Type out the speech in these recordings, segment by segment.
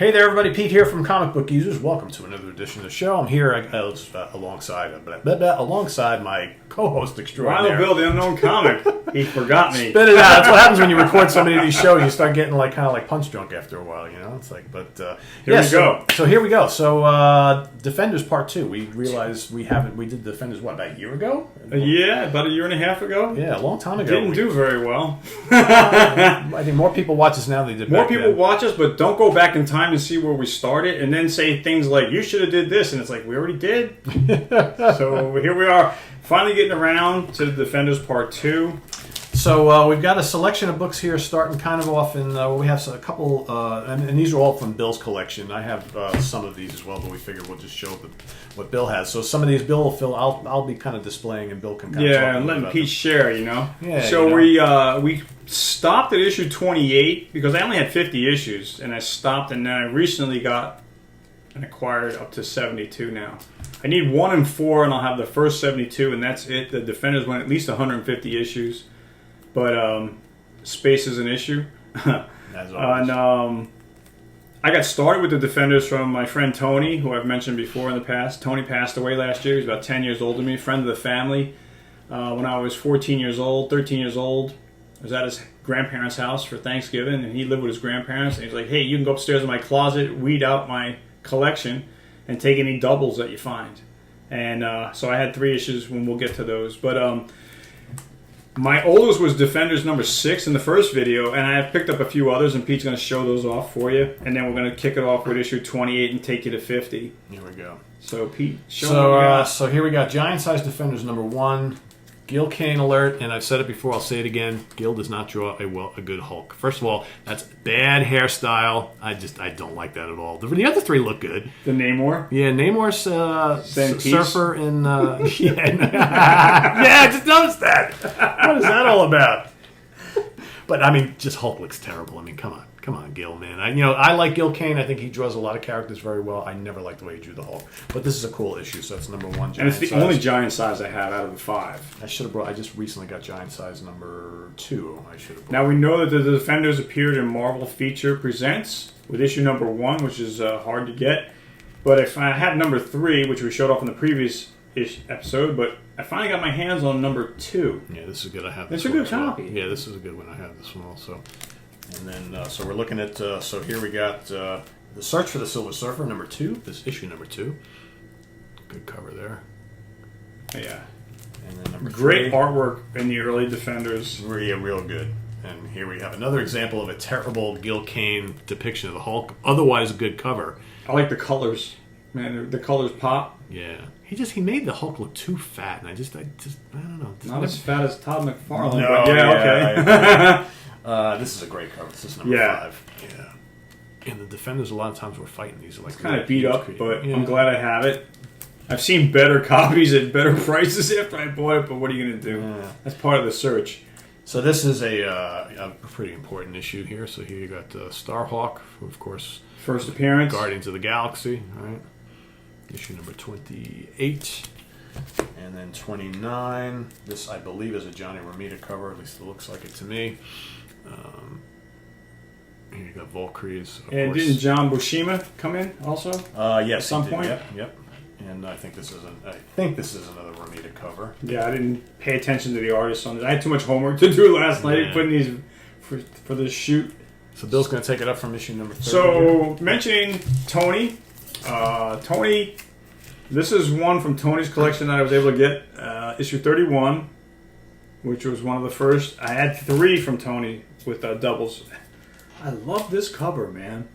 Hey there, everybody. Pete here from Comic Book Users. Welcome to another edition of the show. I'm here alongside my co-host extraordinaire. Bill, the unknown comic. He forgot me. Spit it out. That's what happens when you record so many of these shows. You start getting kind of like punch drunk after a while. You know, it's like. But here we go. So here we go. So Defenders Part 2. We realized we did Defenders about a year ago? Yeah, about a year and a half ago. Yeah, a long time ago. Didn't do very well. I think more people watch us now than they did. More people watch us, but don't go back in time and see where we started, and then say things like "You should have did this," and it's like we already did. So here we are, finally getting around to the Defenders Part 2. So we've got a selection of books here, starting kind of off in. We have a couple, and these are all from Bill's collection. I have some of these as well, but we figured we'll just show what Bill has. So some of these Bill will fill. I'll be kind of displaying, and Bill can kind of talk and letting Pete share. You know. Yeah. So we stopped at issue 28 because I only had 50 issues, and I stopped, and then I recently got and acquired up to 72 now. I need 1 and 4, and I'll have the first 72, and that's it. The Defenders went at least 150 issues. But space is an issue. And I got started with the Defenders from my friend Tony, who I've mentioned before in the past. Tony passed away last year. He was about 10 years older than me, friend of the family. When I was 13 years old, I was at his grandparents' house for Thanksgiving, and he lived with his grandparents. And he was like, "Hey, you can go upstairs in my closet, weed out my collection, and take any doubles that you find." And so I had 3 issues, when we'll get to those. But my oldest was Defenders number 6 in the first video, and I have picked up a few others, and Pete's going to show those off for you. And then we're going to kick it off with issue 28 and take you to 50. Here we go. So, Pete, show me. So here we got Giant Size Defenders number 1. Gil Kane alert, and I've said it before, I'll say it again. Gil does not draw a good Hulk. First of all, that's bad hairstyle. I don't like that at all. The other 3 look good. The Namor? Yeah, Namor's Surfer in... yeah, I just noticed that. What is that all about? But, I mean, just Hulk looks terrible. I mean, come on, Gil, man. I like Gil Kane. I think he draws a lot of characters very well. I never liked the way he drew the Hulk. But this is a cool issue, so it's number 1. And it's the only giant size I have out of the 5. I just recently got Giant Size number 2. I should have brought. Now, we know that the Defenders appeared in Marvel Feature Presents with issue number 1, which is hard to get. But if I had number 3, which we showed off in the previous episode, but I finally got my hands on number 2. Yeah, this is good. I have this. It's a good copy. Yeah, this is a good one. I have this one also. And then, so we're looking at, so here we got The Search for the Silver Surfer, number 2. This issue number 2. Good cover there. Yeah. And then number 3. Great artwork in the early Defenders. Yeah, real good. And here we have another example of a terrible Gil Kane depiction of the Hulk. Otherwise, a good cover. I like the colors. Man, the colors pop. Yeah. He made the Hulk look too fat, and I don't know. Not as fat as Todd McFarlane. No, but yeah, okay. This is a great cover. This is number 5. Yeah. And the Defenders, a lot of times, we're fighting these. Like kind of beat up, but I'm glad I have it. I've seen better copies at better prices after I bought it, but what are you going to do? Yeah. That's part of the search. So this is a pretty important issue here. So here you got Starhawk, who, of course, first appearance. Guardians of the Galaxy, all right? Issue number 28. And then 29. This, I believe, is a Johnny Romita cover. At least it looks like it to me. Here you got Valkyries. And didn't John Buscema come in also? Yes, at some point. Yep. And I think this is another Romita cover. Yeah, I didn't pay attention to the artist on this. I had too much homework to do last night putting these for this shoot. So Bill's going to take it up from issue number 30. So mentioning Tony. Tony, this is one from Tony's collection that I was able to get, issue 31, which was one of the first. I had 3 from Tony with doubles. I love this cover, man.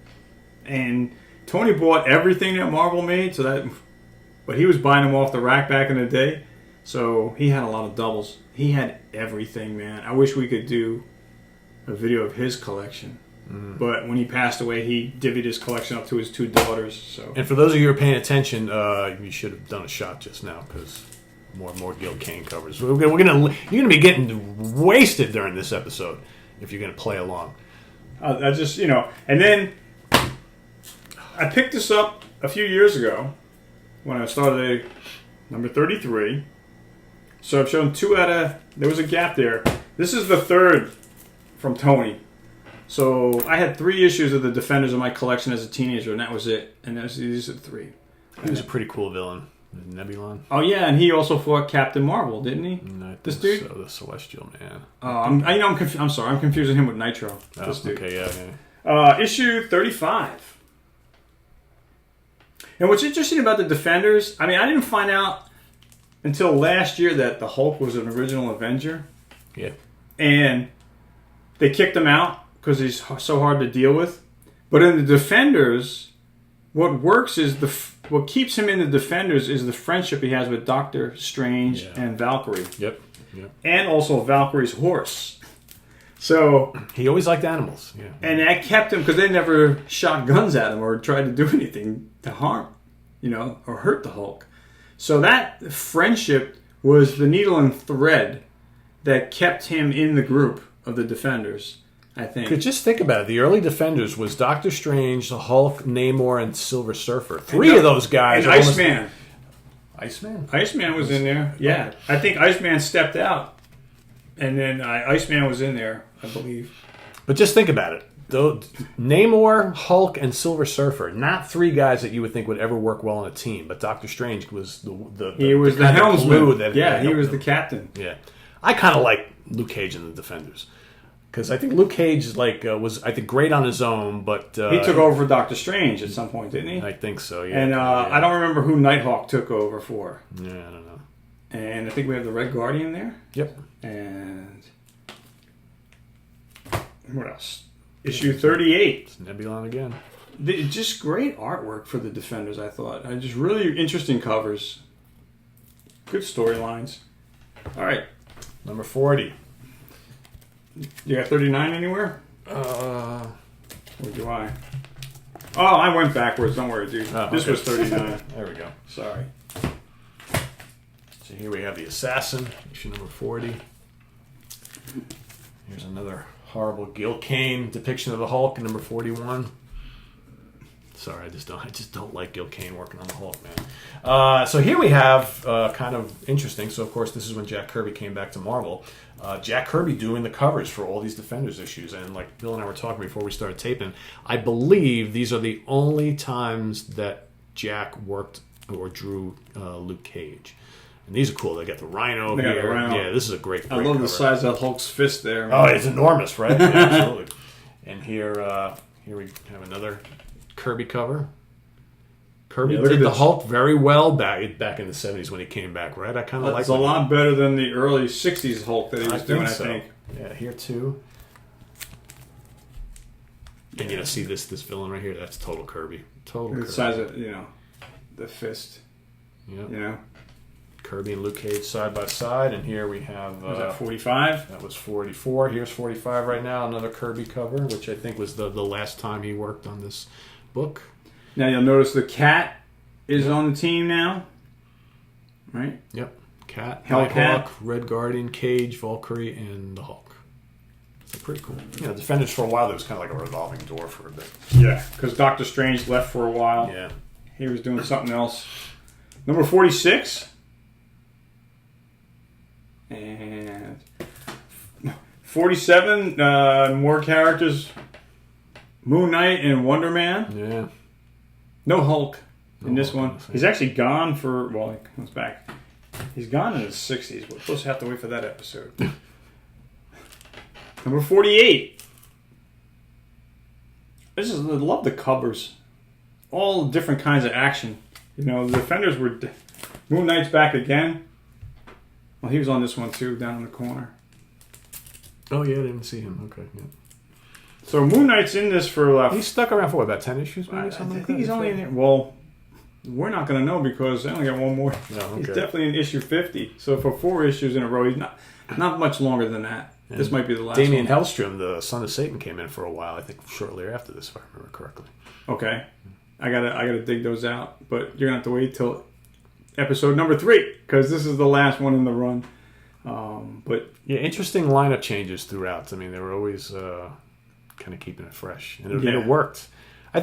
And Tony bought everything that Marvel made, but he was buying them off the rack back in the day, so he had a lot of doubles. He had everything, man. I wish we could do a video of his collection. Mm-hmm. But when he passed away, he divvied his collection up to his 2 daughters. So, and for those of you who are paying attention, you should have done a shot just now because more Gil Kane covers. You're gonna be getting wasted during this episode if you're gonna play along. I just and then I picked this up a few years ago when I started number 33. So I've shown 2 out of. There was a gap there. This is the 3rd from Tony. So I had 3 issues of the Defenders in my collection as a teenager, and that was it. And these are 3. He was a pretty cool villain. Nebula. Oh yeah, and he also fought Captain Marvel, didn't he? No, this dude, so, the Celestial Man. Oh, I'm sorry, I'm confusing him with Nitro. Oh, This dude. okay, yeah. Issue 35. And what's interesting about the Defenders, I mean, I didn't find out until last year that the Hulk was an original Avenger. Yeah. And they kicked him out because he's so hard to deal with. But in the Defenders, what works is what keeps him in the Defenders is the friendship he has with Doctor Strange and Valkyrie. Yep. And also Valkyrie's horse. So he always liked animals. Yeah. And that kept him, because they never shot guns at him or tried to do anything to harm, or hurt the Hulk. So that friendship was the needle and thread that kept him in the group of the Defenders, I think. Because just think about it. The early Defenders was Doctor Strange, the Hulk, Namor, and Silver Surfer. 3 of those guys. And Iceman. Iceman? Iceman was in there. Yeah. I think Iceman stepped out. And then Iceman was in there, I believe. But just think about it. Namor, Hulk, and Silver Surfer. Not 3 guys that you would think would ever work well on a team. But Doctor Strange was the helmsman. He was the captain. Yeah. I kind of like Luke Cage and the Defenders. Because I think Luke Cage was great on his own, but he took over for Doctor Strange at some point, didn't he? I think so. Yeah. And I don't remember who Nighthawk took over for. Yeah, I don't know. And I think we have the Red Guardian there. Yep. And what else? Issue 38. It's Nebula again. Just great artwork for the Defenders, I thought. Just really interesting covers. Good storylines. All right. Number 40. You got 39 anywhere? Or do I? Oh, I went backwards. Don't worry, dude. This was 39. There we go. Sorry. So here we have the Assassin, issue number 40. Here's another horrible Gil Kane depiction of the Hulk, number 41. Sorry, I just don't like Gil Kane working on the Hulk, man. So here we have kind of interesting. So of course this is when Jack Kirby came back to Marvel. Jack Kirby doing the covers for all these Defenders issues, and like Bill and I were talking before we started taping, I believe these are the only times that Jack worked or drew Luke Cage. And these are cool. They got the Rhino here. The Rhino. Yeah, this is a great I love cover. the size of Hulk's fist there. Man. Oh, it's enormous, right? Yeah, absolutely. And here we have another Kirby cover. Kirby did the Hulk very well back in the 70s when he came back, right? I kind of like it. It's a lot better than the early 60s Hulk that he was doing, I think. Yeah, here too. And see this villain right here? That's total Kirby. Total Kirby. The size of, the fist. Yep. Kirby and Luke Cage side by side, and here we have... was that 45? That was 44. Here's 45 right now. Another Kirby cover, which I think was the last time he worked on this book. Now you'll notice the Cat is on the team now, right? Yep. Cat, Hellcat, Red Guardian, Cage, Valkyrie, and the Hulk. So pretty cool. Defenders for a while, there was kind of like a revolving door for a bit. Yeah, because Doctor Strange left for a while. Yeah. He was doing something else. Number 46. And 47, more characters. Moon Knight and Wonder Man. Yeah. No Hulk in this one. He's actually gone for, he comes back. He's gone in his 60s. We're supposed to have to wait for that episode. Number 48. I love the covers. All different kinds of action. The Defenders were... Moon Knight's back again. Well, he was on this one too, down in the corner. Oh, yeah, I didn't see him. Okay, yeah. So Moon Knight's in this for... he's stuck around for about 10 issues, maybe? I think he's only in there... Well, we're not going to know because they only got one more. No, okay. He's definitely in issue 50. So for 4 issues in a row, he's not much longer than that. And this might be the last Damien one. Hellstrom, the son of Satan, came in for a while, I think shortly after this, if I remember correctly. Okay. I gotta dig those out. But you're going to have to wait till episode number 3 because this is the last one in the run. But yeah, interesting lineup changes throughout. I mean, they were always kind of keeping it fresh, and it worked.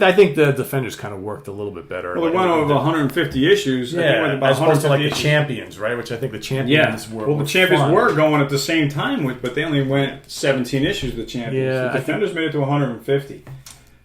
I think the Defenders kind of worked a little bit better. Well, it went over 150 issues. I think it went about as opposed to like the issues. Champions, right? Which I think the Champions were. Well, the Champions fun. were going at the same time, but they only went 17 issues. The Champions. Yeah, The Defenders made it to 150.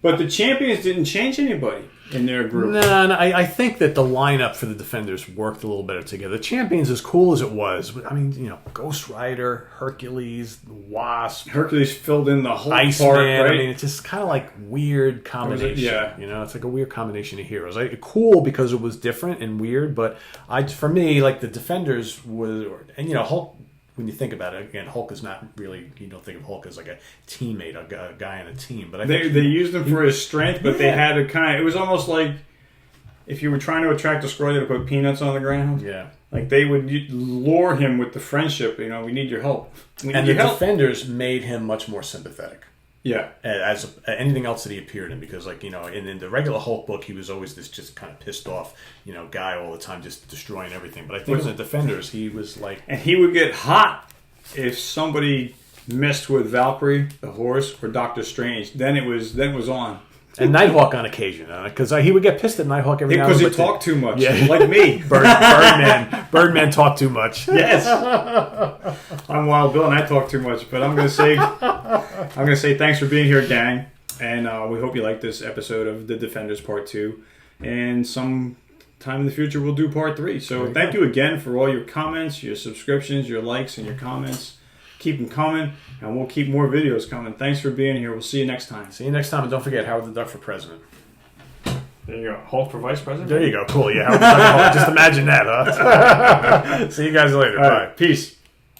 But the Champions didn't change anybody in their group. No, I think that the lineup for the Defenders worked a little better together. The Champions, as cool as it was, I mean, you know, Ghost Rider, Hercules, Wasp, Hercules filled in the whole Iceman. part, right? I mean, it's just kind of like weird combination. Yeah. You know, it's like a weird combination of heroes. Cool because it was different and weird, but for me, like the Defenders was, and you know, Hulk. When you think about it, again, Hulk is not really, you don't think of Hulk as like a teammate, a guy on a team. But I think they used him for his strength, but they had to kind of, it was almost like if you were trying to attract a squirrel, they would put peanuts on the ground. Yeah. Like they would lure him with the friendship, you know, we need your help. And the Defenders made him much more sympathetic. Yeah. As anything else that he appeared in, because like, you know, in the regular Hulk book, he was always this just kind of pissed off, you know, guy all the time, just destroying everything. But I think in the Defenders, he was like, and he would get hot if somebody messed with Valkyrie, the horse, or Doctor Strange. Then it was on. and Nighthawk on occasion, because he would get pissed at Nighthawk every now and Because then. he talked too much, Yeah. like me. Birdman talked too much. Yes, I'm Wild Bill and I talk too much. But I'm gonna say thanks for being here, gang, and we hope you like this episode of The Defenders Part 2. And some time in the future we'll do Part 3. So thank you again for all your comments, your subscriptions, your likes, and your comments. Keep them coming, and we'll keep more videos coming. Thanks for being here. We'll see you next time. See you next time, and don't forget Howard the Duck for president. There you go. Hulk for vice president. There you go. Cool. Yeah. Howard the Duck. Just imagine that, huh? See you guys later. All Bye. right. Peace.